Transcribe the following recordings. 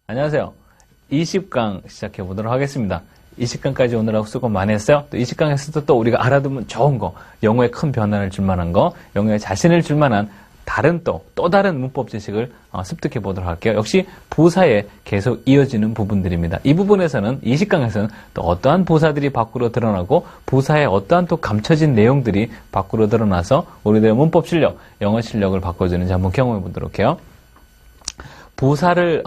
안녕하세요. 20강 시작해 보도록 하겠습니다. 20강까지 오늘하고 수고 많이 했어요. 또 20강에서도 또 우리가 알아두면 좋은 거, 영어에 큰 변화를 줄 만한 거, 영어에 자신을 줄 만한 또 다른 문법 지식을 습득해 보도록 할게요. 역시 부사에 계속 이어지는 부분들입니다. 이 부분에서는 20강에서는 또 어떠한 부사들이 밖으로 드러나고 부사에 어떠한 또 감춰진 내용들이 밖으로 드러나서 우리들의 문법 실력, 영어 실력을 바꿔주는지 한번 경험해 보도록 해요. 부사를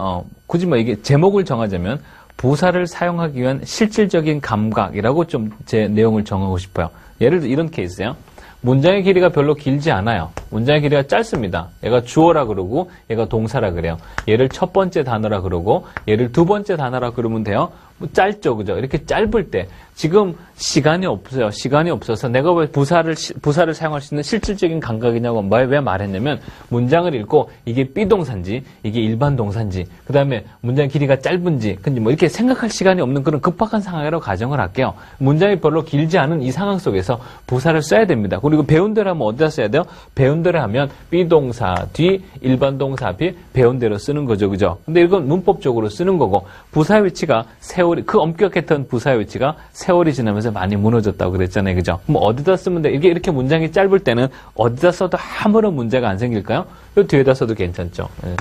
굳이 이게 제목을 정하자면 부사를 사용하기 위한 실질적인 감각이라고 좀 제 내용을 정하고 싶어요. 예를 들어 이런 케이스예요. 문장의 길이가 별로 길지 않아요. 문장의 길이가 짧습니다. 얘가 주어라 그러고 얘가 동사라 그래요. 얘를 첫 번째 단어라 그러고 얘를 두 번째 단어라 그러면 돼요. 짧죠, 그죠? 이렇게 짧을 때 지금 시간이 없어요. 시간이 없어서 내가 왜 부사를 사용할 수 있는 실질적인 감각이냐고 왜 말했냐면 문장을 읽고 이게 비동사인지 이게 일반 동사인지 그 다음에 문장의 길이가 짧은지 근데 이렇게 생각할 시간이 없는 그런 급박한 상황이라고 가정을 할게요. 문장이 별로 길지 않은 이 상황 속에서 부사를 써야 됩니다. 그리고 배운 대로 하면 어디다 써야 돼요? 배운 대로 하면 비동사 뒤 일반 동사 앞에 배운 대로 쓰는 거죠, 그죠? 근데 이건 문법적으로 쓰는 거고 부사의 위치가 그 엄격했던 부사의 위치가 세월이 지나면서 많이 무너졌다고 그랬잖아요. 그죠? 어디다 쓰면 돼? 이렇게 문장이 짧을 때는 어디다 써도 아무런 문제가 안 생길까요? 이 뒤에다 써도 괜찮죠. 예.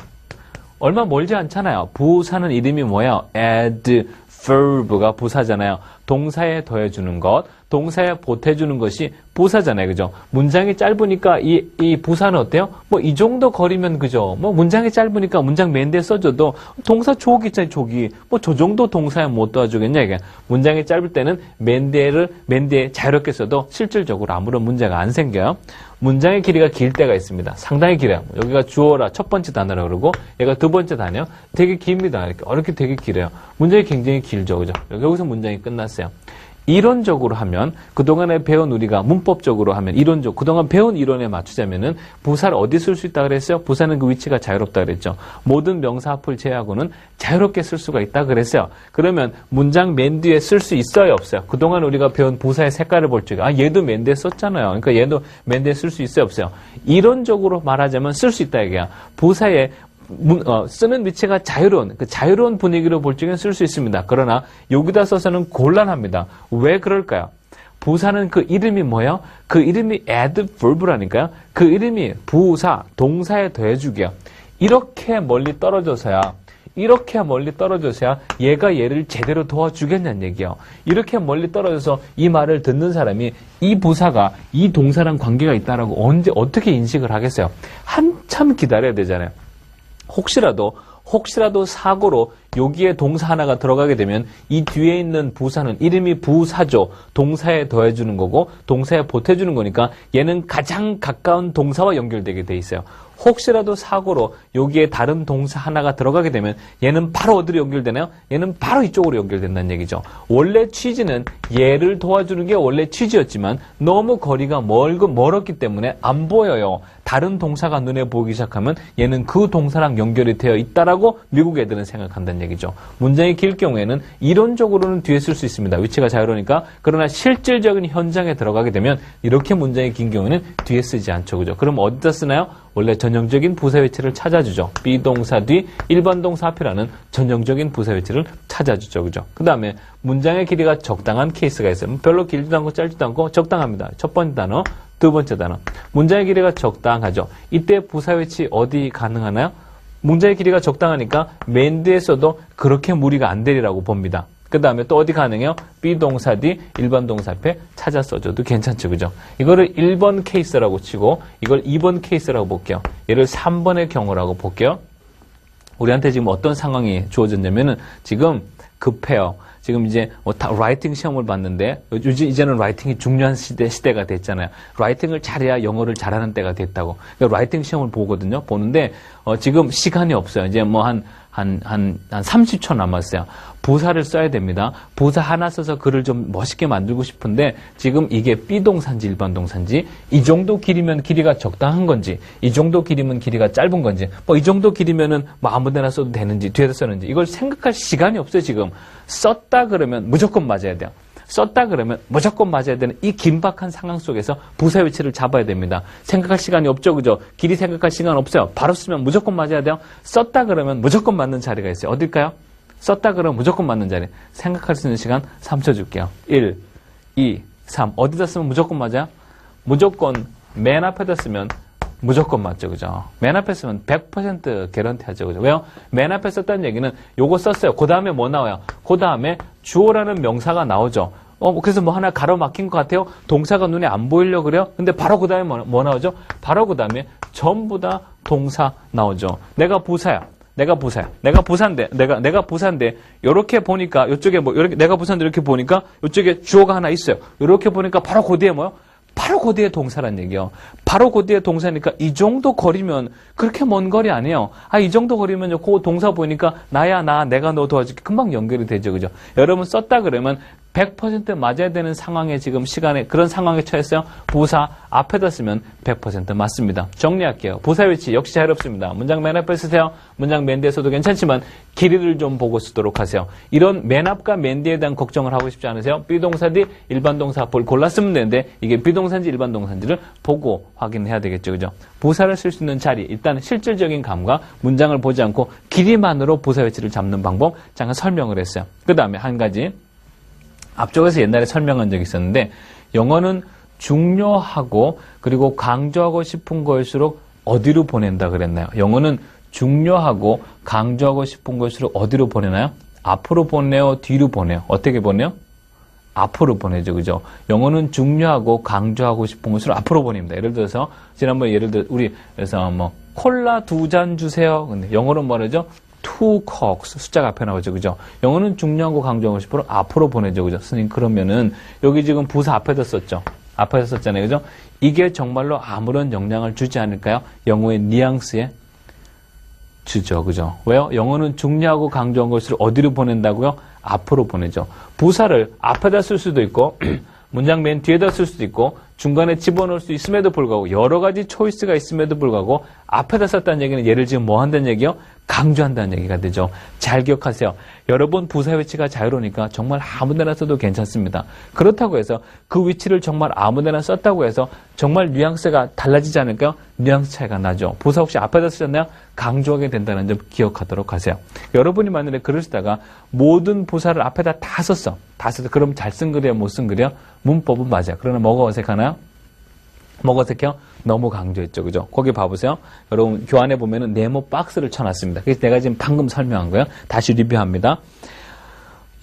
얼마 멀지 않잖아요. 부사는 이름이 뭐예요? adverb가 부사잖아요. 동사에 더해주는 것, 동사에 보태주는 것이 부사잖아요. 그죠? 문장이 짧으니까 이 부사는 어때요? 이 정도 거리면 그죠? 문장이 짧으니까 문장 맨 뒤에 써줘도 동사 조기 있잖아요. 조기. 저 정도 동사에 못 도와주겠냐, 이게. 문장이 짧을 때는 맨 뒤에 자유롭게 써도 실질적으로 아무런 문제가 안 생겨요. 문장의 길이가 길 때가 있습니다. 상당히 길어요. 여기가 주어라 첫 번째 단어라 그러고 얘가 두 번째 단어요. 되게 깁니다. 이렇게 되게 길어요. 문장이 굉장히 길죠. 그죠? 여기서 문장이 끝났어요. 이론적으로 하면 그동안에 배운 우리가 문법적으로 하면 그동안 배운 이론에 맞추자면은 부사를 어디 쓸 수 있다 그랬어요? 부사는 그 위치가 자유롭다 그랬죠. 모든 명사 앞을 제외하고는 자유롭게 쓸 수가 있다 그랬어요. 그러면 문장 맨 뒤에 쓸 수 있어요, 없어요? 그동안 우리가 배운 부사의 색깔을 볼 적에 얘도 맨 뒤에 썼잖아요. 그러니까 얘도 맨 뒤에 쓸 수 있어요, 없어요? 이론적으로 말하자면 쓸 수 있다 이게야. 부사에 쓰는 위치가 자유로운 분위기로 볼 적엔 쓸 수 있습니다. 그러나 여기다 써서는 곤란합니다. 왜 그럴까요? 부사는 그 이름이 뭐예요? 그 이름이 adverb라니까요. 그 이름이 부사, 동사에 더해주기요. 이렇게 멀리 떨어져서야 얘가 얘를 제대로 도와주겠냐는 얘기예요. 이렇게 멀리 떨어져서 이 말을 듣는 사람이 이 부사가 이 동사랑 관계가 있다라고 어떻게 인식을 하겠어요? 한참 기다려야 되잖아요. 혹시라도 사고로 여기에 동사 하나가 들어가게 되면 이 뒤에 있는 부사는 이름이 부사죠. 동사에 더해주는 거고 동사에 보태주는 거니까 얘는 가장 가까운 동사와 연결되게 돼 있어요. 혹시라도 사고로 여기에 다른 동사 하나가 들어가게 되면 얘는 바로 어디로 연결되나요? 얘는 바로 이쪽으로 연결된다는 얘기죠. 원래 취지는 얘를 도와주는 게 원래 취지였지만 너무 거리가 멀었기 때문에 안 보여요. 다른 동사가 눈에 보이기 시작하면 얘는 그 동사랑 연결이 되어 있다라고 미국 애들은 생각한다는 얘기죠. 문장이 길 경우에는 이론적으로는 뒤에 쓸 수 있습니다. 위치가 자유로우니까. 그러나 실질적인 현장에 들어가게 되면 이렇게 문장이 긴 경우에는 뒤에 쓰지 않죠. 그죠? 그럼 어디다 쓰나요? 원래 전형적인 부사 위치를 찾아주죠. 비동사 뒤 일반 동사 앞이라는 전형적인 부사 위치를 찾아주죠. 그죠? 그 다음에 문장의 길이가 적당한 케이스가 있어요. 별로 길지도 않고 짧지도 않고 적당합니다. 첫 번째 단어, 두 번째 단어. 문장의 길이가 적당하죠. 이때 부사 위치 어디 가능하나요? 문장의 길이가 적당하니까 맨 뒤에 써도 그렇게 무리가 안 되리라고 봅니다. 그 다음에 또 어디 가능해요? 비동사 뒤 일반 동사 앞에 찾아 써줘도 괜찮죠. 그죠? 이거를 1번 케이스라고 치고 이걸 2번 케이스라고 볼게요. 얘를 3번의 경우라고 볼게요. 우리한테 지금 어떤 상황이 주어졌냐면은 지금 급해요. 지금 이제 라이팅 시험을 봤는데 이제는 라이팅이 중요한 시대가 됐잖아요. 라이팅을 잘해야 영어를 잘하는 때가 됐다고. 그러니까 라이팅 시험을 보는데 지금 시간이 없어요. 이제 한 30초 남았어요. 부사를 써야 됩니다. 부사 하나 써서 글을 좀 멋있게 만들고 싶은데 지금 이게 비동사인지 일반 동사인지 이 정도 길이면 길이가 적당한 건지 이 정도 길이면 길이가 짧은 건지 이 정도 길이면은 아무 데나 써도 되는지 뒤에서 쓰는지 이걸 생각할 시간이 없어요. 지금 썼다 그러면 무조건 맞아야 돼요. 썼다 그러면 무조건 맞아야 되는 이 긴박한 상황 속에서 부사 위치를 잡아야 됩니다. 생각할 시간이 없죠, 그죠? 길이 생각할 시간 없어요. 바로 쓰면 무조건 맞아야 돼요. 썼다 그러면 무조건 맞는 자리가 있어요. 어딜까요? 썼다 그러면 무조건 맞는 자리. 생각할 수 있는 시간 3초 줄게요. 1, 2, 3. 어디다 쓰면 무조건 맞아요? 무조건 맨 앞에다 쓰면 무조건 맞죠, 그죠? 맨 앞에 쓰면 100% 개런티 하죠, 그죠? 왜요? 맨 앞에 썼다는 얘기는 요거 썼어요. 그 다음에 뭐 나와요? 그 다음에 주어라는 명사가 나오죠. 그래서 뭐 하나 가로막힌 것 같아요? 동사가 눈에 안 보이려고 그래요? 근데 바로 그 다음에 뭐 나오죠? 바로 그 다음에 전부 다 동사 나오죠. 내가 부사야. 내가 부사인데, 요렇게 보니까, 요쪽에 뭐, 요렇게, 내가 부사인데 이렇게 보니까, 요쪽에 주어가 하나 있어요. 요렇게 보니까 바로 그 뒤에 뭐요? 바로 그 뒤에 동사란 얘기요. 바로 그 뒤에 동사니까 이 정도 거리면 그렇게 먼 거리 아니에요. 이 정도 거리면요. 그 동사 보니까 나야, 내가 너 도와줄게. 금방 연결이 되죠. 그죠? 여러분 썼다 그러면 100% 맞아야 되는 상황에 지금 시간에 그런 상황에 처했어요. 부사 앞에다 쓰면 100% 맞습니다. 정리할게요. 부사 위치 역시 자유롭습니다. 문장 맨 앞에 쓰세요. 문장 맨 뒤에 써도 괜찮지만 길이를 좀 보고 쓰도록 하세요. 이런 맨 앞과 맨 뒤에 대한 걱정을 하고 싶지 않으세요? 비동사 뒤 일반 동사 앞을 골라 쓰면 되는데 이게 비동사인지 일반 동사인지를 보고 확인해야 되겠죠. 그죠? 부사를 쓸 수 있는 자리, 일단 실질적인 감과 문장을 보지 않고 길이만으로 부사 위치를 잡는 방법 잠깐 설명을 했어요. 그 다음에 한 가지 앞쪽에서 옛날에 설명한 적이 있었는데 영어는 중요하고 그리고 강조하고 싶은 것일수록 어디로 보낸다 그랬나요? 영어는 중요하고 강조하고 싶은 것일수록 어디로 보내나요? 앞으로 보내요? 뒤로 보내요? 어떻게 보내요? 앞으로 보내죠. 그죠? 영어는 중요하고 강조하고 싶은 것을 앞으로 보냅니다. 예를 들어서 지난번에 우리 그래서 뭐 콜라 2잔 주세요. 근데 영어로 뭐라죠? 2 cokes 숫자가 앞에 나오죠. 그죠? 영어는 중요하고 강조하고 싶은 앞으로 보내죠. 그죠? 선생님 그러면은 여기 지금 부사 앞에다 썼죠. 앞에다 썼잖아요. 그죠? 이게 정말로 아무런 영향을 주지 않을까요? 영어의 뉘앙스에 주죠. 그죠? 왜요? 영어는 중요하고 강조한 것을 어디로 보낸다고요? 앞으로 보내죠. 부사를 앞에다 쓸 수도 있고 문장 맨 뒤에다 쓸 수도 있고 중간에 집어넣을 수 있음에도 불구하고 여러 가지 초이스가 있음에도 불구하고 앞에다 썼다는 얘기는 얘를 지금 뭐 한다는 얘기요? 강조한다는 얘기가 되죠. 잘 기억하세요. 여러분 부사 위치가 자유로우니까 정말 아무데나 써도 괜찮습니다. 그렇다고 해서 그 위치를 정말 아무데나 썼다고 해서 정말 뉘앙스가 달라지지 않을까요? 뉘앙스 차이가 나죠. 부사 혹시 앞에다 쓰셨나요? 강조하게 된다는 점 기억하도록 하세요. 여러분이 만약에 글을 쓰다가 모든 부사를 앞에다 다 썼어. 그럼 잘 쓴 글이에요? 못 쓴 글이에요? 문법은 맞아요. 그러나 뭐가 어색하나요? 뭐가 어색해요? 너무 강조했죠. 그죠? 거기 봐보세요. 여러분 교환해 보면은 네모 박스를 쳐놨습니다. 그래서 내가 지금 방금 설명한 거예요. 다시 리뷰합니다.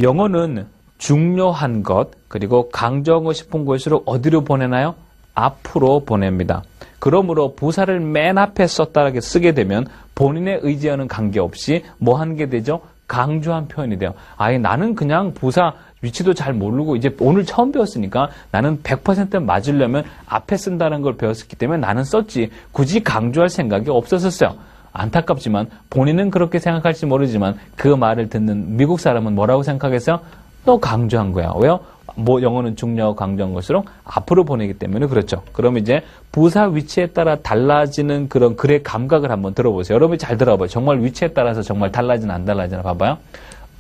영어는 중요한 것 그리고 강조하고 싶은 것으로 어디로 보내나요? 앞으로 보냅니다. 그러므로 부사를 맨 앞에 썼다라고 쓰게 되면 본인의 의지와는 관계없이 뭐 하는 게 되죠? 강조한 표현이 돼요. 아예 나는 그냥 부사 위치도 잘 모르고 이제 오늘 처음 배웠으니까 나는 100% 맞으려면 앞에 쓴다는 걸 배웠기 때문에 나는 썼지 굳이 강조할 생각이 없었어요. 안타깝지만 본인은 그렇게 생각할지 모르지만 그 말을 듣는 미국 사람은 뭐라고 생각하겠어요? 또 강조한 거야. 왜요? 뭐 영어는 중요하고 강조한 것으로 앞으로 보내기 때문에 그렇죠. 그럼 이제 부사 위치에 따라 달라지는 그런 글의 감각을 한번 들어보세요. 여러분이 잘 들어봐요. 정말 위치에 따라서 정말 달라지나 안 달라지나 봐봐요.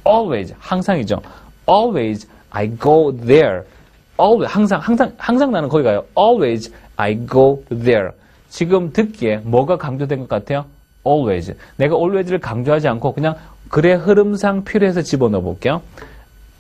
Always 항상이죠. Always I go there. Always 항상 나는 거기 가요. Always I go there. 지금 듣기에 뭐가 강조된 것 같아요? Always. 내가 always를 강조하지 않고 그냥 글의 흐름상 필요해서 집어넣어 볼게요.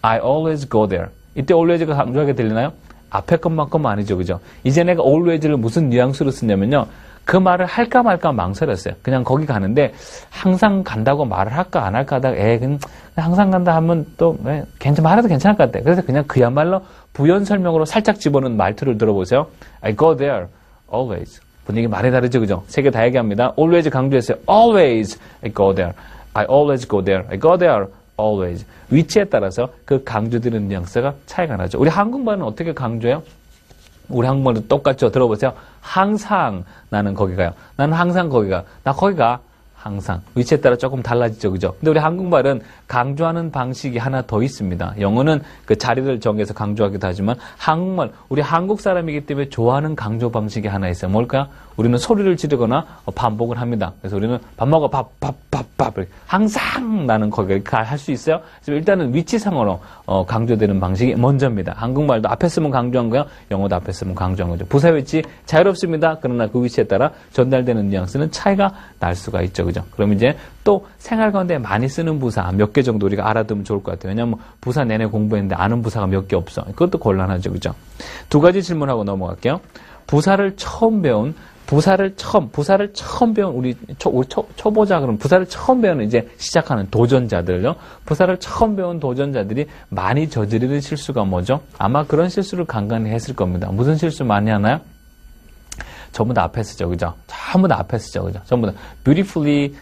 I always go there. 이때 always가 강조하게 들리나요? 앞에 것만큼 아니죠. 그죠? 이제 내가 always를 무슨 뉘앙스로 쓰냐면요. 그 말을 할까 말까 망설였어요. 그냥 거기 가는데 항상 간다고 말을 할까 안 할까 하다가 그냥 항상 간다 하면 또 말해도 괜찮을 것 같아. 그래서 그냥 그야말로 부연 설명으로 살짝 집어넣은 말투를 들어보세요. I go there always. 분위기 많이 다르죠. 그죠? 세 개 다 얘기합니다. always 강조했어요. always I go there. I always go there. I go there always. 위치에 따라서 그 강조되는 뉘앙스가 차이가 나죠. 우리 한국말은 어떻게 강조해요? 우리 한국말도 똑같죠. 들어보세요. 항상 나는 거기 가요. 나는 항상 거기 가. 나 거기 가. 항상. 위치에 따라 조금 달라지죠, 그죠? 근데 우리 한국말은 강조하는 방식이 하나 더 있습니다. 영어는 그 자리를 정해서 강조하기도 하지만 한국말, 우리 한국 사람이기 때문에 좋아하는 강조 방식이 하나 있어요. 뭘까요? 우리는 소리를 지르거나 반복을 합니다. 그래서 우리는 밥 먹어, 밥. 항상 나는 거기를 할 수 있어요. 그래서 일단은 위치상으로 강조되는 방식이 먼저입니다. 한국말도 앞에 쓰면 강조한 거야, 영어도 앞에 쓰면 강조한 거죠. 부사 위치 자유롭습니다. 그러나 그 위치에 따라 전달되는 뉘앙스는 차이가 날 수가 있죠, 그죠? 그럼 이제 또 생활 가운데 많이 쓰는 부사 몇 개 정도 우리가 알아두면 좋을 것 같아요. 왜냐하면 부사 내내 공부했는데 아는 부사가 몇 개 없어. 그것도 곤란하죠, 그죠? 두 가지 질문하고 넘어갈게요. 부사를 처음 배운 우리 초보자, 그럼 부사를 처음 배우는 이제 시작하는 도전자들요. 부사를 처음 배운 도전자들이 많이 저지르는 실수가 뭐죠? 아마 그런 실수를 간간히 했을 겁니다. 무슨 실수 많이 하나요? 전부 다 앞에 쓰죠, 그죠? 전부 다 앞에 쓰죠, 그죠? 전부 다 beautifully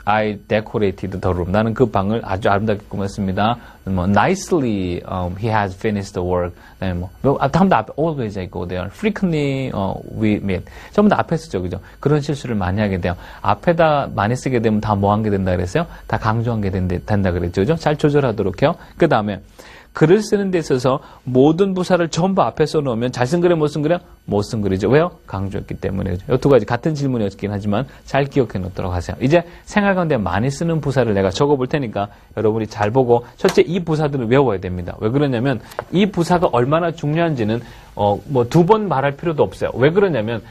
I decorated the room. 나는 그 방을 아주 아름답게 꾸몄습니다. 뭐 nicely he has finished the work. 네, 전부 다 앞에 always I go there. Frequently we meet. 전부 다 앞에 쓰죠, 그죠? 그런 실수를 많이 하게 돼요. 앞에다 많이 쓰게 되면 다 뭐 한 게 된다 그랬어요? 다 강조한 게 된다 그랬죠, 그죠? 잘 조절하도록 해요. 그 다음에 글을 쓰는 데 있어서 모든 부사를 전부 앞에 써놓으면 잘 쓴 글에 못 쓴 글에 못 쓴 글이죠. 왜요? 강조했기 때문에. 이 두 가지 같은 질문이었긴 하지만 잘 기억해 놓도록 하세요. 이제 생활 가운데 많이 쓰는 부사를 내가 적어볼 테니까 여러분이 잘 보고 첫째 이 부사들을 외워야 됩니다. 왜 그러냐면 이 부사가 얼마나 중요한지는 두 번 말할 필요도 없어요. 왜 그러냐면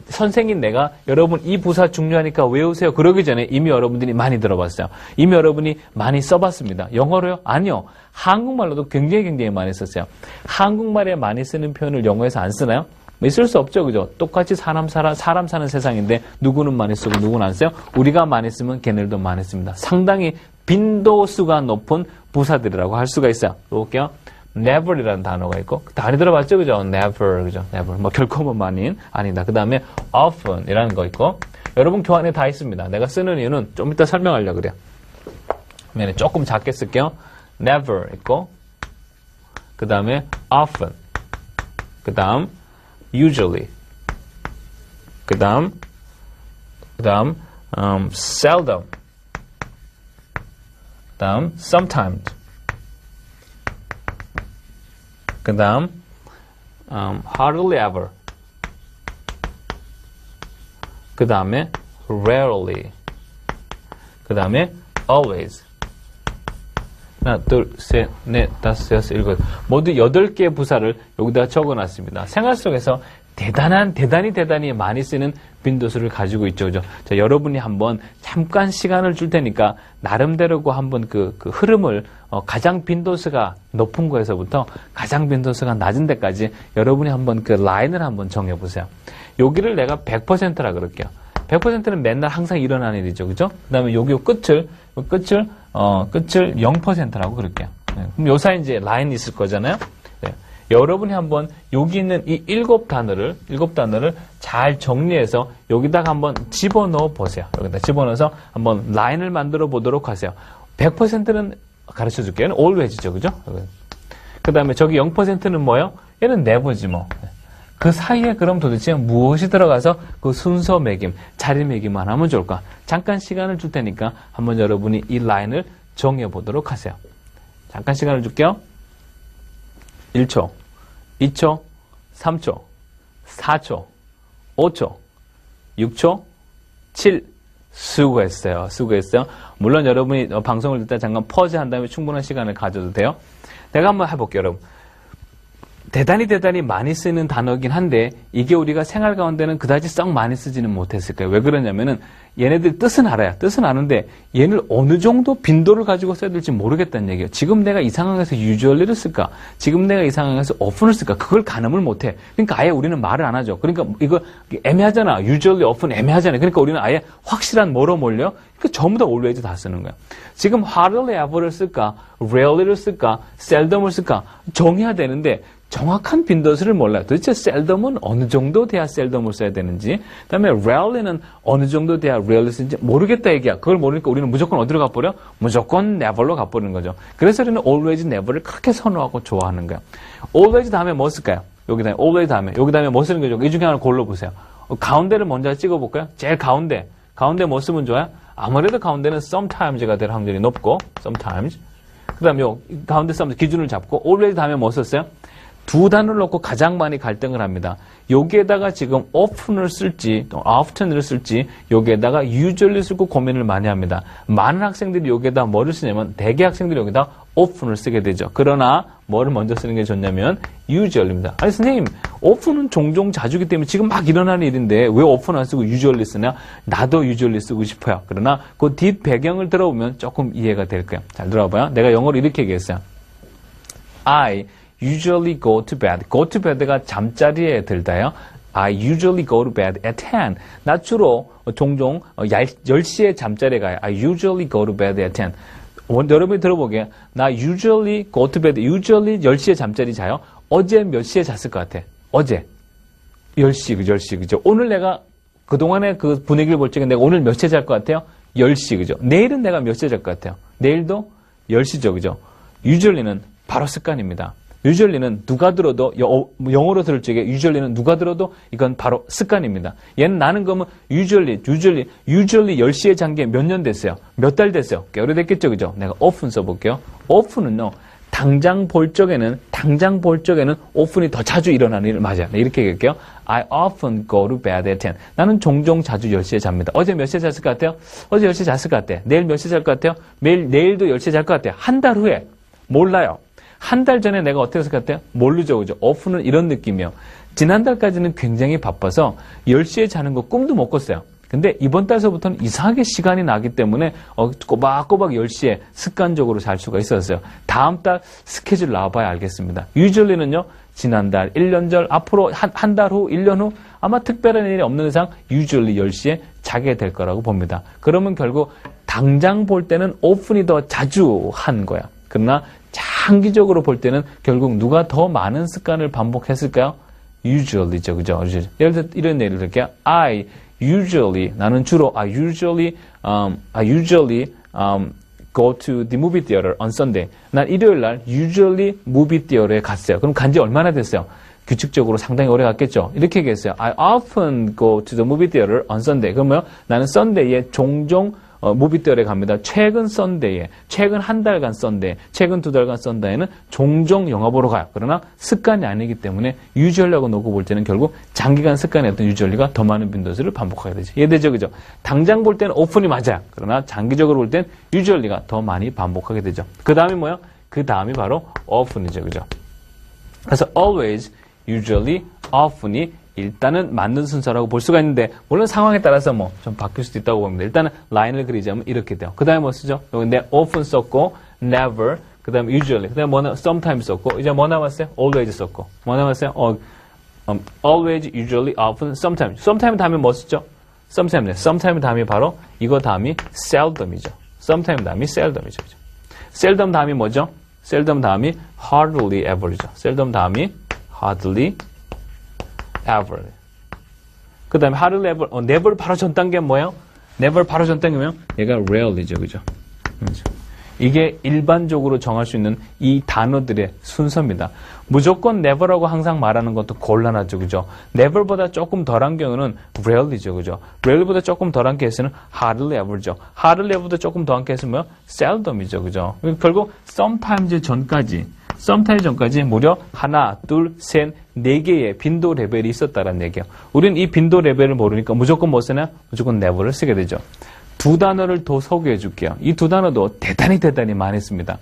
선생인 내가 여러분 이 부사 중요하니까 외우세요. 그러기 전에 이미 여러분들이 많이 들어봤어요. 이미 여러분이 많이 써봤습니다. 영어로요? 아니요. 한국말로도 굉장히 많이 썼어요. 한국말에 많이 쓰는 표현을 영어에서 안 쓰나요? 있을 수 없죠, 그죠? 똑같이 사람 사는 세상인데 누구는 많이 쓰고 누구는 안 써요? 우리가 많이 쓰면 걔네들도 많이 씁니다. 상당히 빈도수가 높은 부사들이라고 할 수가 있어요. 볼게요. never이라는 단어가 있고 많이 들어봤죠, 그죠? never, 그죠? never. 결코 아니다. 그 다음에 often이라는 거 있고 여러분 교환에 다 있습니다. 내가 쓰는 이유는 좀 이따 설명하려고 그래요. 조금 작게 쓸게요. never 있고 그 다음에 often 그 다음 usually 그 다음 seldom 그 다음 sometimes 그 다음 hardly ever 그 다음에 rarely 그 다음에 always 하나, 둘, 셋, 넷, 다섯, 여섯, 일곱. 모두 8개의 부사를 여기다 적어놨습니다. 생활 속에서 대단히 많이 쓰는 빈도수를 가지고 있죠. 그죠? 자, 여러분이 한번 잠깐 시간을 줄 테니까 나름대로고 한번 그 흐름을 가장 빈도수가 높은 거에서부터 가장 빈도수가 낮은 데까지 여러분이 한번 그 라인을 한번 정해보세요. 여기를 내가 100%라 그럴게요. 100%는 맨날 항상 일어나는 일이죠. 그죠? 그 다음에 여기 끝을 0%라고 그럴게요. 네. 그럼 요 사이 이제 라인이 있을 거잖아요. 네. 여러분이 한번 여기 있는 이 7단어를 잘 정리해서 여기다가 한번 집어넣어 보세요. 여기다 집어넣어서 한번 라인을 만들어 보도록 하세요. 100%는 가르쳐 줄게요. 얘는 always죠. 그죠? 그 다음에 저기 0%는 뭐예요? 얘는 never지 뭐. 그 사이에 그럼 도대체 무엇이 들어가서 그 순서 매김, 자리 매김만 하면 좋을까? 잠깐 시간을 줄 테니까 한번 여러분이 이 라인을 정해 보도록 하세요. 잠깐 시간을 줄게요. 1초, 2초, 3초, 4초, 5초, 6초, 7, 수고했어요. 물론 여러분이 방송을 듣다 잠깐 퍼즈 한 다음에 충분한 시간을 가져도 돼요. 내가 한번 해볼게요, 여러분. 대단히 많이 쓰는 단어긴 한데 이게 우리가 생활 가운데는 그다지 썩 많이 쓰지는 못했을까요? 왜 그러냐면은 얘네들 뜻은 알아요. 뜻은 아는데 얘를 어느 정도 빈도를 가지고 써야 될지 모르겠다는 얘기예요. 지금 내가 이 상황에서 usually를 쓸까? 지금 내가 이 상황에서 often을 쓸까? 그걸 가늠을 못해. 그러니까 아예 우리는 말을 안 하죠. 그러니까 이거 애매하잖아. usually, often 애매하잖아요. 그러니까 우리는 아예 확실한 뭐로 몰려? 그러니까 전부 다 always 다 쓰는 거야. 지금 hardly ever를 쓸까? rarely를 쓸까? seldom을 쓸까? 정해야 되는데 정확한 빈도수를 몰라요. 도대체 seldom은 어느 정도 돼야 seldom을 써야 되는지, 그 다음에 rarely는 어느 정도 돼야 rarely 쓰는지 모르겠다 얘기야. 그걸 모르니까 우리는 무조건 어디로 가버려? 무조건 never로 가버리는 거죠. 그래서 우리는 always, never를 그렇게 선호하고 좋아하는 거야. always 다음에 뭐 쓸까요? 여기 다음에 뭐 쓰는 거죠? 이 중에 하나를 골라보세요. 가운데를 먼저 찍어볼까요? 제일 가운데. 가운데 뭐 쓰면 좋아요? 아무래도 가운데는 sometimes가 될 확률이 높고, sometimes. 그 다음에 요 가운데 sometimes 기준을 잡고, always 다음에 뭐 썼어요? 두 단어를 놓고 가장 많이 갈등을 합니다. 여기에다가 지금 often을 쓸지, 또 often을 쓸지, 여기에다가 usually 쓰고 고민을 많이 합니다. 많은 학생들이 여기에다 뭐를 쓰냐면, 대개 학생들이 여기다 often을 쓰게 되죠. 그러나, 뭐를 먼저 쓰는 게 좋냐면, usually입니다. 아니, 선생님, often은 종종 자주기 때문에 지금 막 일어나는 일인데, 왜 often 안 쓰고 usually 쓰냐? 나도 usually 쓰고 싶어요. 그러나, 그 뒷 배경을 들어보면 조금 이해가 될 거예요. 잘 들어봐요. 내가 영어로 이렇게 얘기했어요. I usually go to bed. go to bed가 잠자리에 들다요. I usually go to bed at 10. 나 주로 종종 10시에 잠자리에 가요. I usually go to bed at 10. 여러분이 들어보게. 나 usually go to bed. usually 10시에 잠자리 자요. 어제 몇 시에 잤을 것 같아? 어제. 10시, 그죠? 10시, 그죠? 오늘 내가 그동안의 그 분위기를 볼 적에 내가 오늘 몇 시에 잘 것 같아요? 10시, 그죠? 내일은 내가 몇 시에 잘 것 같아요? 내일도 10시죠, 그죠? usually는 바로 습관입니다. usually는 누가 들어도 영어로 들을 적에 usually는 누가 들어도 이건 바로 습관입니다. 얘는 나는 그러면 usually 10시에 잔 게 몇 년 됐어요? 몇 달 됐어요? 꽤 오래됐겠죠, 그죠? 내가 often 써볼게요. often은요, 당장 볼 적에는 often이 더 자주 일어나는 일 맞아요. 네, 이렇게 얘기할게요. I often go to bed at 10. 나는 종종 자주 10시에 잡니다. 어제 몇 시에 잤을 것 같아요? 어제 10시에 잤을 것 같아요. 내일 몇 시에 잘 것 같아요? 내일도 10시에 잘 것 같아요. 한 달 후에 몰라요. 한 달 전에 내가 어떻게 했을 것 같아요? 모르죠, 그죠? often은 이런 느낌이에요. 지난달까지는 굉장히 바빠서 10시에 자는 거 꿈도 못 꿨어요. 근데 이번 달서부터는 이상하게 시간이 나기 때문에 꼬박꼬박 10시에 습관적으로 잘 수가 있었어요. 다음 달 스케줄 나와봐야 알겠습니다. usually는요, 지난달, 1년 전, 앞으로 한 달 후, 1년 후 아마 특별한 일이 없는 이상 usually 10시에 자게 될 거라고 봅니다. 그러면 결국 당장 볼 때는 often이 더 자주 한 거야. 그러나 장기적으로 볼 때는 결국 누가 더 많은 습관을 반복했을까요? usually죠, 그죠? 예를 들어 이런 예를 들게요. 나는 주로 I usually go to the movie theater on Sunday. 난 일요일 날 usually movie theater에 갔어요. 그럼 간지 얼마나 됐어요? 규칙적으로 상당히 오래 갔겠죠. 이렇게 얘기했어요. I often go to the movie theater on Sunday. 그러면 나는 썬데이에 종종 무비theater에 갑니다. 최근 썬데이에, 최근 한 달간 썬데이, 최근 두 달간 썬데이는 종종 영화 보러 가요. 그러나 습관이 아니기 때문에 usually하고 놓고 볼 때는 결국 장기간 습관이 어떤 usually가 더 많은 빈도수를 반복하게 되죠. 이해되죠, 그죠? 당장 볼 때는 often이 맞아요. 그러나 장기적으로 볼 때는 usually가 더 많이 반복하게 되죠. 그 다음이 뭐요? 그 다음이 바로 often이죠, 그죠? 그래서 always, usually, often이 일단은 맞는 순서라고 볼 수가 있는데, 물론 상황에 따라서 뭐 좀 바뀔 수도 있다고 봅니다. 일단은 라인을 그리자면 이렇게 돼요. 그 다음에 뭐 쓰죠? 여기 내 often 썼고, never, 그 다음에 usually, 그 다음에 뭐 sometimes 썼고, 이제 뭐 남았어요? always 썼고, 뭐 남았어요? always, usually, often, sometimes. sometime 다음에 뭐 쓰죠? sometime 다음이 바로 이거 다음이 seldom이죠. sometime 다음이 seldom이죠. 그죠? seldom 다음이 뭐죠? seldom 다음이 hardly ever죠. seldom 다음이 hardly ever. 그 다음에 hardly ever, never 바로 전 단계는 뭐예요? never 바로 전 단계면 얘가 rarely죠, 그죠? 이게 일반적으로 정할 수 있는 이 단어들의 순서입니다. 무조건 never라고 항상 말하는 것도 곤란하죠, 그죠? never보다 조금 덜한 경우는 rarely죠, 그죠? rarely보다 조금 덜한 케이스는 hardly ever죠. hardly ever보다 조금 더한 케이스는 뭐요? seldom이죠, 그죠? 결국 sometimes 전까지 무려 하나, 둘, 셋, 네 개의 빈도 레벨이 있었다는 얘기예요. 우리는 이 빈도 레벨을 모르니까 무조건 뭐 쓰냐? 무조건 never를 쓰게 되죠. 두 단어를 더 소개해 줄게요. 이 두 단어도 대단히 많이 씁니다.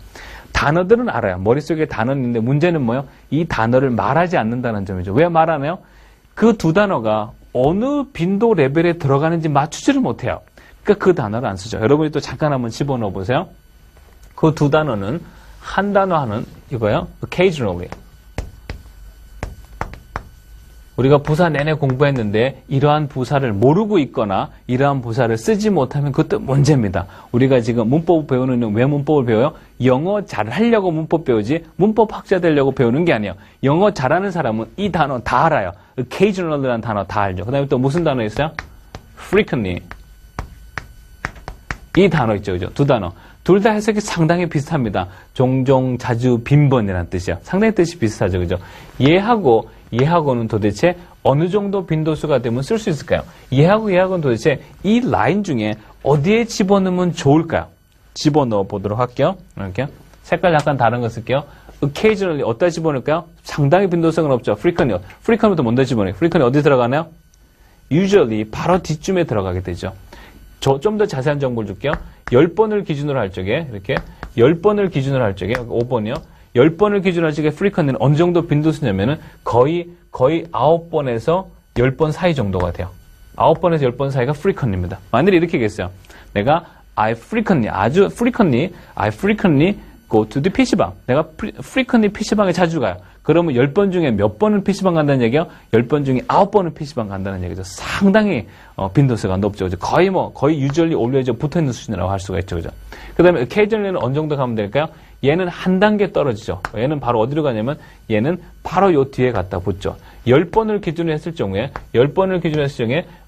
단어들은 알아요. 머릿속에 단어는 있는데 문제는 뭐예요? 이 단어를 말하지 않는다는 점이죠. 왜 말 안 해요? 그 두 단어가 어느 빈도 레벨에 들어가는지 맞추지를 못해요. 그러니까 그 단어를 안 쓰죠. 여러분이 또 잠깐 한번 집어넣어 보세요. 그 두 단어는 한 단어 하는 이거요. occasionally. 우리가 부사 내내 공부했는데 이러한 부사를 모르고 있거나 이러한 부사를 쓰지 못하면 그것도 문제입니다. 우리가 지금 문법을 배우는 왜 문법을 배워요? 영어 잘하려고 문법 배우지 문법 학자 되려고 배우는 게 아니에요. 영어 잘하는 사람은 이 단어 다 알아요. occasionally라는 단어 다 알죠. 그 다음에 또 무슨 단어 있어요? frequently. 이 단어 있죠, 그죠? 두 단어. 둘 다 해석이 상당히 비슷합니다. 종종, 자주, 빈번이라는 뜻이요. 상당히 뜻이 비슷하죠, 그죠? 얘하고는 도대체 어느 정도 빈도수가 되면 쓸 수 있을까요? 얘하고 도대체 이 라인 중에 어디에 집어넣으면 좋을까요? 집어넣어 보도록 할게요. 이렇게 색깔 약간 다른 거 쓸게요. occasionally 어디다 집어넣을까요? 상당히 빈도성은 없죠. frequent부터 먼저 집어넣어요. frequently 어디 들어가나요? usually 바로 뒤쯤에 들어가게 되죠. 좀 더 자세한 정보를 줄게요. 10번을 기준으로 할 적에 이렇게 10번을 기준으로 할 적에 5번이요. 10번을 기준으로 할 적에 frequent는 어느 정도 빈도수냐면은 거의 9번에서 10번 사이 정도가 돼요. 9번에서 10번 사이가 frequent입니다. 만일에 이렇게 얘기했어요. 내가 I frequently go to the PC방. 내가 frequently PC방에 자주 가요. 그러면 10번 중에 몇 번은 PC방 간다는 얘기예요? 10번 중에 9번은 PC방 간다는 얘기죠. 상당히 빈도수가 높죠. 그죠? 거의 usually always 붙어있는 수준이라고 할 수가 있죠. 그죠? 그 다음에 occasionally는 어느 정도 가면 될까요? 얘는 한 단계 떨어지죠. 얘는 바로 어디로 가냐면 얘는 바로 요 뒤에 갖다 붙죠. 10번을 기준으로 했을 경우에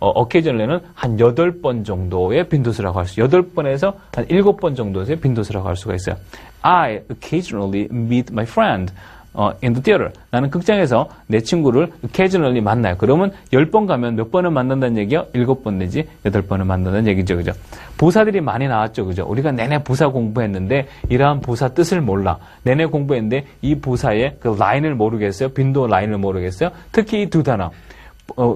occasionally는 한 8번 정도의 빈도수라고 할 수 있어요. 8번에서 한 7번 정도의 빈도수라고 할 수가 있어요. I occasionally meet my friend in the theater. 나는 극장에서 내 친구를 occasionally 만나요. 그러면 10번 가면 몇 번을 만난다는 얘기요? 7번 내지 8번을 만난다는 얘기죠. 그죠? 부사들이 많이 나왔죠. 그죠? 우리가 내내 부사 공부했는데 이러한 부사 뜻을 몰라. 내내 공부했는데 이 부사의 그 라인을 모르겠어요. 빈도 라인을 모르겠어요. 특히 이 두 단어.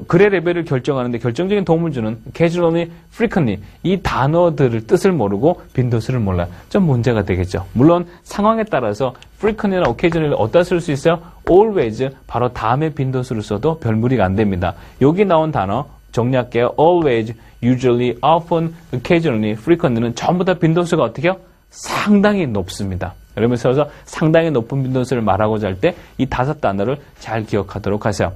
글의 레벨을 결정하는데 결정적인 도움을 주는 occasionally, frequently 이 단어들을 뜻을 모르고 빈도수를 몰라요. 좀 문제가 되겠죠. 물론 상황에 따라서 frequently나 occasionally 어디다 쓸 수 있어요? always 바로 다음에 빈도수를 써도 별 무리가 안 됩니다. 여기 나온 단어 정리할게요. always, usually, often, occasionally, frequently는 전부 다 빈도수가 어떻게 해요? 상당히 높습니다. 그러면서 상당히 높은 빈도수를 말하고자 할 때 이 5단어를 잘 기억하도록 하세요.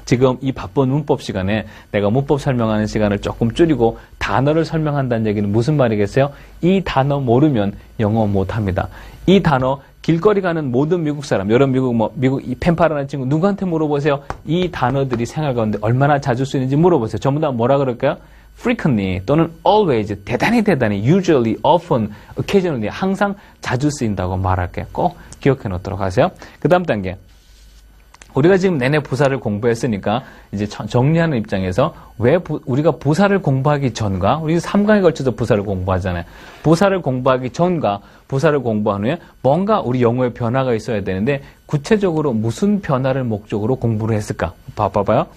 지금 이 바쁜 문법 시간에 내가 문법 설명하는 시간을 조금 줄이고 단어를 설명한다는 얘기는 무슨 말이겠어요? 이 단어 모르면 영어 못합니다. 이 단어 길거리 가는 모든 미국 사람, 여러분 미국 이 펜팔하는 친구 누구한테 물어보세요. 이 단어들이 생활 가운데 얼마나 자주 쓰이는지 물어보세요. 전부 다 뭐라 그럴까요? frequently 또는 always, 대단히, usually, often, occasionally 항상 자주 쓰인다고 말할게요. 꼭 기억해 놓도록 하세요. 그 다음 단계. 우리가 지금 내내 부사를 공부했으니까 이제 정리하는 입장에서 왜 우리가 부사를 공부하기 전과 우리 3강에 걸쳐서 부사를 공부하잖아요. 부사를 공부하기 전과 부사를 공부한 후에 뭔가 우리 영어에 변화가 있어야 되는데 구체적으로 무슨 변화를 목적으로 공부를 했을까? 봐봐요.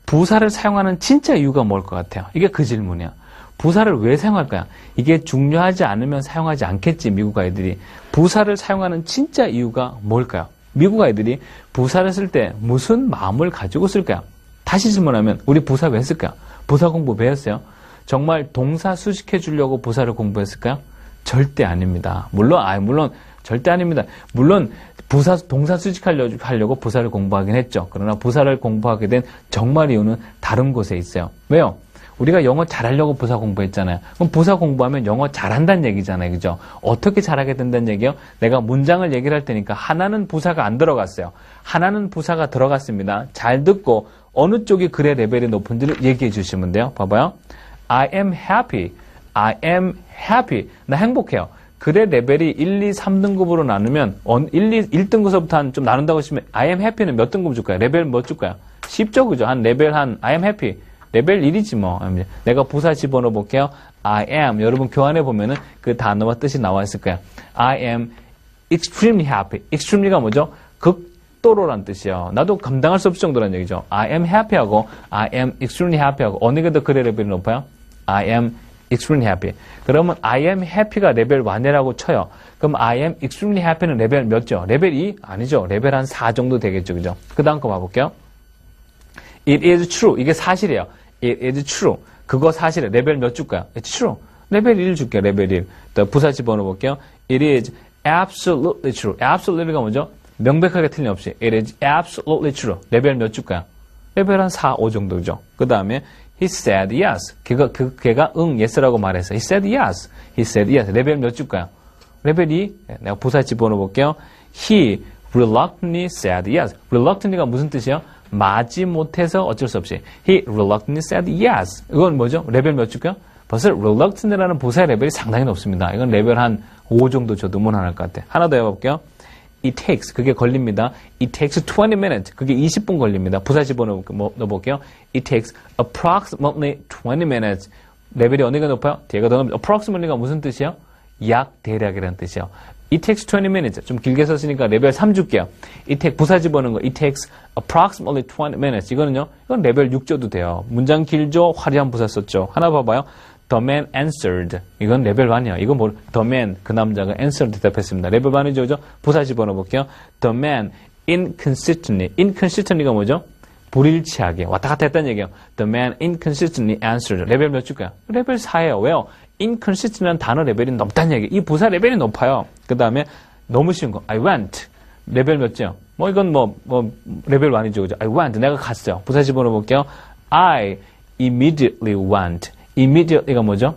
부사를 사용하는 진짜 이유가 뭘 것 같아요? 이게 그 질문이야. 부사를 왜 사용할까요? 이게 중요하지 않으면 사용하지 않겠지, 미국 아이들이. 부사를 사용하는 진짜 이유가 뭘까요? 미국 아이들이 부사를 쓸 때 무슨 마음을 가지고 쓸까요? 다시 질문하면 우리 부사 왜 쓸까요? 부사 공부 왜 했어요? 정말 동사 수식해 주려고 부사를 공부했을까요? 절대 아닙니다. 물론 절대 아닙니다. 물론 동사 수식하려고 부사를 공부하긴 했죠. 그러나 부사를 공부하게 된 정말 이유는 다른 곳에 있어요. 왜요? 우리가 영어 잘하려고 부사 공부했잖아요. 그럼 부사 공부하면 영어 잘한다는 얘기잖아요. 그죠? 어떻게 잘하게 된다는 얘기요? 내가 문장을 얘기를 할 테니까 하나는 부사가 안 들어갔어요. 하나는 부사가 들어갔습니다. 잘 듣고 어느 쪽이 글의 레벨이 높은지를 얘기해 주시면 돼요. 봐봐요. I am happy. I am happy. 나 행복해요. 글의 레벨이 1, 2, 3등급으로 나누면 1등급부터 좀 나눈다고 하시면 I am happy는 몇 등급 줄까요? 레벨 몇 줄까요? 쉽죠? 그죠? I am happy. 레벨 1이지 뭐. 내가 부사 집어넣어 볼게요. I am. 여러분 교환해 보면은 그 단어와 뜻이 나와 있을 거야. I am extremely happy. extremely가 뭐죠? 극도로란 뜻이요. 나도 감당할 수 없을 정도란 얘기죠. I am happy하고 I am extremely happy하고 어느 게 더 글의 레벨이 높아요? I am extremely happy. 그러면 I am happy가 레벨 1이라고 쳐요. 그럼 I am extremely happy는 레벨 몇죠? 레벨 2? 아니죠. 레벨 한 4 정도 되겠죠. 그죠? 그 다음 거 봐볼게요. It is true. 이게 사실이에요. It is true. 그거 사실이에요. 레벨 몇 줄까요? It's true. 레벨 1 줄게요. 레벨 1. 또 부사 집어넣어 볼게요. It is absolutely true. absolutely가 뭐죠? 명백하게 틀림없이. It is absolutely true. 레벨 몇 줄까요? 레벨 한 4, 5 정도죠. 그 다음에 He said yes. 걔가 응, yes라고 말했어요. He said yes. He said yes. 레벨 몇 줄까요? 레벨 2. 내가 부사 집어넣어 볼게요. He reluctantly said yes. reluctantly가 무슨 뜻이에요? 마지 못해서 어쩔 수 없이. He reluctantly said yes. 이건 뭐죠? 레벨 몇 줄까요? 벌써 reluctantly라는 부사의 레벨이 상당히 높습니다. 이건 레벨 한 5 정도 줘도 무난할 것 같아요. 하나 더 해볼게요. it takes, 그게 걸립니다. It takes 20 minutes, 그게 20분 걸립니다. 부사 집어넣어볼게요. It takes approximately 20 minutes. 레벨이 어느 게 높아요? 뒤에가 더 높아요. approximately가 무슨 뜻이에요? 약, 대략이라는 뜻이에요. It takes 20 minutes. 좀 길게 썼으니까 레벨 3 줄게요. 부사 집어넣은 거. It takes approximately 20 minutes. 이거는요, 이건 레벨 6 줘도 돼요. 문장 길죠? 화려한 부사 썼죠. 하나 봐봐요. The man answered. 이건 레벨 1이야. 이건 뭐, the man, 그 남자가 answered 대답했습니다. 레벨 1이죠, 그죠? 부사 집어넣어 볼게요. The man inconsistently. inconsistently가 뭐죠? 불일치하게 왔다 갔다 했다는 얘기예요. The man inconsistently answered. 레벨 몇 줄까요? 레벨 4예요. 왜요? inconsistent라는 단어 레벨이 높다는 얘기예요. 이 부사 레벨이 높아요. 그 다음에 너무 쉬운 거. I went. 레벨 몇째요? 뭐 이건 레벨 1이죠, 그죠? I went. 내가 갔어요. 부사 집어넣어 볼게요. I immediately went. immediately가 뭐죠?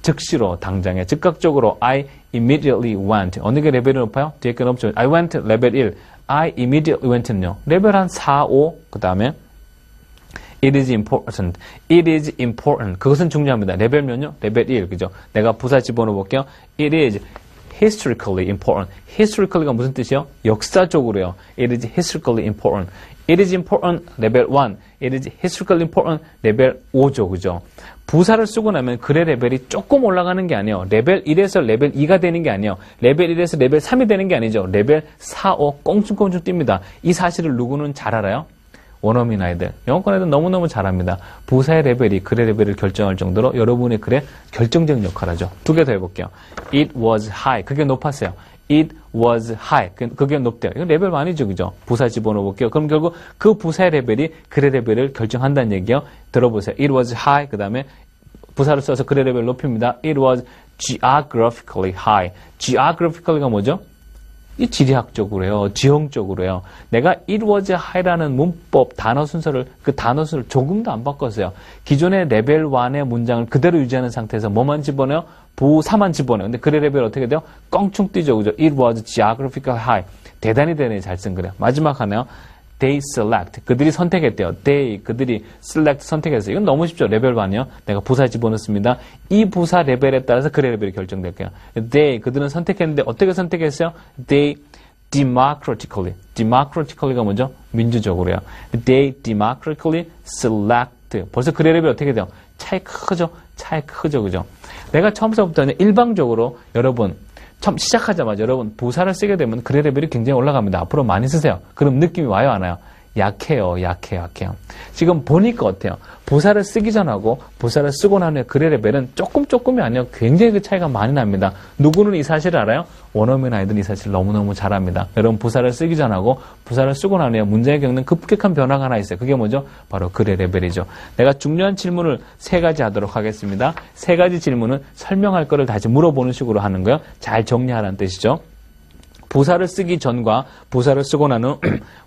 즉시로, 당장에, 즉각적으로 I immediately went. 어느 게 레벨이 높아요? 뒤에 게 높죠. I went 레벨 1. I immediately went는요. 레벨 한 4, 5. 그 다음에 It is important. It is important. 그것은 중요합니다. 레벨 몇요? 레벨 1. 그죠? 내가 부사 집어넣어 볼게요. It is historically important. historically가 무슨 뜻이요? 역사적으로요. It is historically important. It is important. 레벨 1. It is historically important. 레벨 5죠. 그죠? 부사를 쓰고 나면 글의 레벨이 조금 올라가는 게 아니에요. 레벨 1에서 레벨 2가 되는 게 아니에요. 레벨 1에서 레벨 3이 되는 게 아니죠. 레벨 4, 5 꽁충꽁충 뜁니다. 이 사실을 누구는 잘 알아요? 원어민 아이들, 영어권 애들 너무너무 잘합니다. 부사의 레벨이 글의 레벨을 결정할 정도로 여러분의 글에 결정적인 역할을 하죠. 두 개 더 해볼게요. It was high. 그게 높았어요. It was high. 그게 높대요. 이건 레벨 많이죠, 그죠? 부사 집어넣어 볼게요. 그럼 결국 그 부사의 레벨이 글의 레벨을 결정한다는 얘기예요. 들어보세요. It was high. 그 다음에 부사를 써서 글의 레벨을 높입니다. It was geographically high. geographically가 뭐죠? 이 지리학적으로요, 지형적으로요. 내가 it was high라는 문법, 단어 순서를, 그 단어 수를 조금도 안 바꿨어요. 기존의 레벨 1의 문장을 그대로 유지하는 상태에서 뭐만 집어넣어요? 부사만 집어넣어요. 근데 글의 레벨이 어떻게 돼요? 껑충 뛰죠, 그죠? It was geographically high. 대단히 잘 쓴 거래요. 마지막 하나요. They select. 그들이 선택했대요. 그들이 select 선택했어요. 이건 너무 쉽죠. 레벨 1이요. 내가 부사 집어넣습니다. 이 부사 레벨에 따라서 글의 레벨이 결정될 거예요. 그들은 선택했는데 어떻게 선택했어요? They democratically. democratically가 뭐죠? 민주적으로요. They democratically select. 벌써 글의 레벨이 어떻게 돼요? 차이 크죠? 그죠? 내가 처음서부터는 일방적으로 여러분 처음 시작하자마자 여러분 부사를 쓰게 되면 글의 레벨이 굉장히 올라갑니다. 앞으로 많이 쓰세요. 그럼 느낌이 와요, 안 와요? 약해요. 지금 보니까 어때요? 부사를 쓰기 전하고 부사를 쓰고 난 후에 글의 레벨은 조금이 아니라 굉장히 그 차이가 많이 납니다. 누구는 이 사실을 알아요? 원어민 아이들은 이 사실을 너무너무 잘 압니다. 여러분 부사를 쓰기 전하고 부사를 쓰고 난 후에 문장에 겪는 급격한 변화가 하나 있어요. 그게 뭐죠? 바로 글의 레벨이죠. 내가 중요한 질문을 3가지 하도록 하겠습니다. 3가지 질문은 설명할 거를 다시 물어보는 식으로 하는 거예요. 잘 정리하라는 뜻이죠. 부사를 쓰기 전과 부사를 쓰고 난 후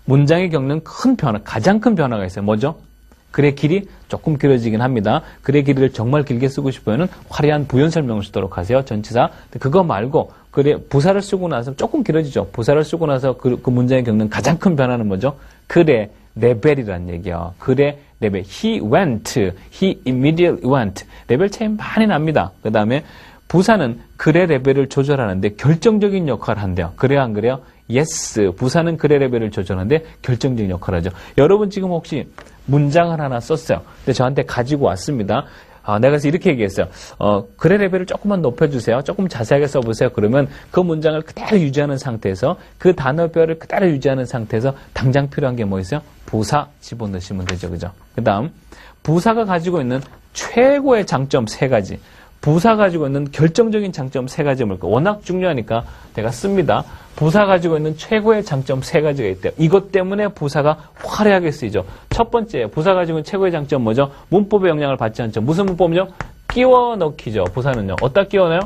문장에 겪는 큰 변화, 가장 큰 변화가 있어요. 뭐죠? 글의 길이 조금 길어지긴 합니다. 글의 길이를 정말 길게 쓰고 싶으면 화려한 부연 설명을 쓰도록 하세요. 전치사. 그거 말고 부사를 쓰고 나서 조금 길어지죠. 부사를 쓰고 나서 그 문장에 겪는 가장 큰 변화는 뭐죠? 글의 레벨이라는 얘기예요. 글의 레벨. He went. He immediately went. 레벨 차이 많이 납니다. 그 다음에 부사는 글의 레벨을 조절하는데 결정적인 역할을 한대요. 그래요, 안 그래요? Yes. 부사는 글의 레벨을 조절하는데 결정적인 역할을 하죠. 여러분 지금 혹시 문장을 하나 썼어요. 근데 저한테 가지고 왔습니다. 내가 그래서 이렇게 얘기했어요. 글의 레벨을 조금만 높여주세요. 조금 자세하게 써보세요. 그러면 그 문장을 그대로 유지하는 상태에서 그 단어별을 그대로 유지하는 상태에서 당장 필요한 게 뭐 있어요? 부사 집어넣으시면 되죠. 그죠? 그 다음 부사가 가지고 있는 최고의 장점 3가지. 부사 가지고 있는 결정적인 장점 3가지 뭘까? 워낙 중요하니까 내가 씁니다. 부사 가지고 있는 최고의 장점 3가지가 있대요. 이것 때문에 부사가 화려하게 쓰이죠. 첫 번째, 부사 가지고 있는 최고의 장점 뭐죠? 문법의 영향을 받지 않죠. 무슨 문법이죠? 끼워 넣기죠. 부사는요. 어디다 끼워 넣어요?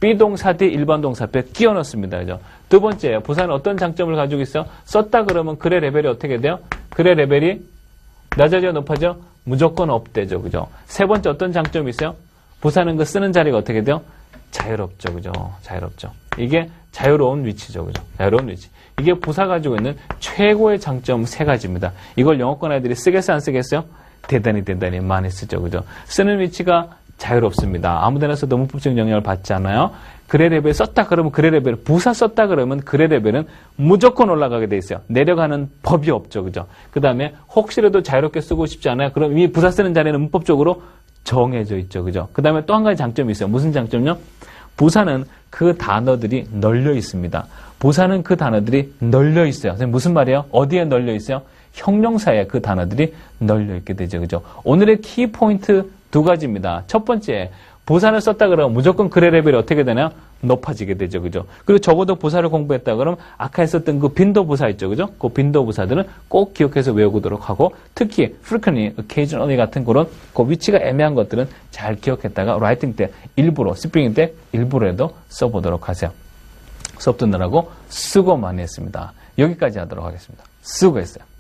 비동사 뒤 일반 동사 앞에 끼워 넣습니다. 그죠? 두 번째, 부사는 어떤 장점을 가지고 있어요? 썼다 그러면 글의 레벨이 어떻게 돼요? 글의 레벨이 낮아져 높아져? 무조건 업되죠. 그죠? 세 번째, 어떤 장점이 있어요? 부사는 그 쓰는 자리가 어떻게 돼요? 자유롭죠. 그죠? 자유롭죠. 이게 자유로운 위치죠. 그죠? 자유로운 위치. 이게 부사 가지고 있는 최고의 장점 3가지입니다. 이걸 영어권 아이들이 쓰겠어요? 안 쓰겠어요? 대단히 많이 쓰죠. 그죠? 쓰는 위치가 자유롭습니다. 아무데나 써도 문법적 영향을 받지 않아요. 글의 레벨 썼다 그러면 글의 레벨, 부사 썼다 그러면 글의 레벨은 무조건 올라가게 돼 있어요. 내려가는 법이 없죠. 그죠? 그 다음에 혹시라도 자유롭게 쓰고 싶지 않아요? 그럼 이미 부사 쓰는 자리는 문법적으로 정해져 있죠. 그죠? 그 다음에 또 한 가지 장점이 있어요. 무슨 장점요? 부사는 그 단어들이 널려 있습니다. 부사는 그 단어들이 널려 있어요. 선생님 무슨 말이에요? 어디에 널려 있어요? 형용사에 그 단어들이 널려 있게 되죠. 그죠? 오늘의 키 포인트 두 가지입니다. 첫 번째, 부사를 썼다 그러면 무조건 글의 레벨이 어떻게 되나요? 높아지게 되죠. 그죠? 그리고 적어도 부사를 공부했다 그러면 아까 했었던 그 빈도 부사 있죠. 그죠? 그 빈도 부사들은 꼭 기억해서 외우도록 하고 특히 frequently, occasionally 같은 그런 그 위치가 애매한 것들은 잘 기억했다가 라이팅 때 일부러, 스피킹 때 일부러라도 써보도록 하세요. 수업 듣느라고 수고 많이 했습니다. 여기까지 하도록 하겠습니다. 수고했어요.